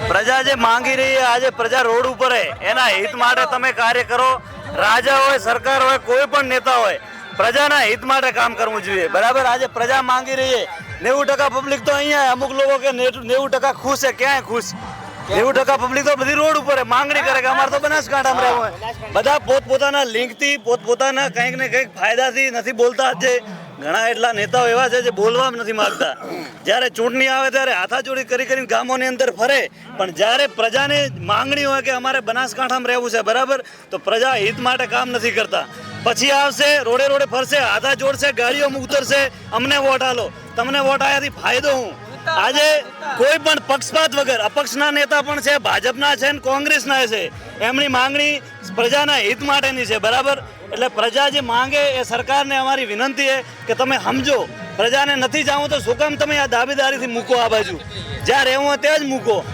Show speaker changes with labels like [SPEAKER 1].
[SPEAKER 1] પ્રજા જે માંગી રહી છે, આજે પ્રજા રોડ ઉપર હે, એના હિત માટે તમે કાર્ય કરો. રાજા હોય, સરકાર હોય, કોઈ પણ નેતા હોય, પ્રજાના હિત માટે કામ કરવું જોઈએ. બરાબર, આજે પ્રજા માંગી રહી છે. 90% પબ્લિક તો અહીંયા, અમુક લોકો કે 90% ખુશ છે, ક્યાંય ખુશ? 90% પબ્લિક તો બધી રોડ ઉપર માંગણી કરે કે અમારે તો બનાસકાંઠામાં રહેવું હોય. બધા પોતપોતાના લિંકથી, પોતપોતાના કંઈક ને કંઈક ફાયદાથી નથી બોલતા. જે ઘણા એટલા નેતાઓ એવા છે જે બોલવા નથી માંગતા. જ્યારે ચૂંટણી આવે ત્યારે હાથાચોડી કરીને ગામોની અંદર ફરે, પણ જ્યારે પ્રજાને માંગણી હોય કે અમારે બનાસકાંઠામાં રહેવું છે, બરાબર, તો પ્રજા હિત માટે કામ નથી કરતા. પછી આવશે, રોડે રોડે ફરશે, હાથા જોડશે, ગાડીઓમાં ઉતરશે, અમને વોટ આલો. તમને વોટ આવ્યાથી ફાયદો હું? આજે કોઈ પણ પક્ષપાત વગર અપક્ષના નેતા પણ છે, ભાજપના છે ને કોંગ્રેસના છે, એમની માંગણી પ્રજાના હિત માટેની છે. બરાબર, એટલે પ્રજા જે માંગે એ સરકારને અમારી વિનંતી છે કે તમે સમજો. પ્રજાને નથી જાવું તો શું કામ તમે આ દાવેદારીથી મૂકો? આ બાજુ જ્યાં રહેવું હોય ત્યાં જ મૂકો.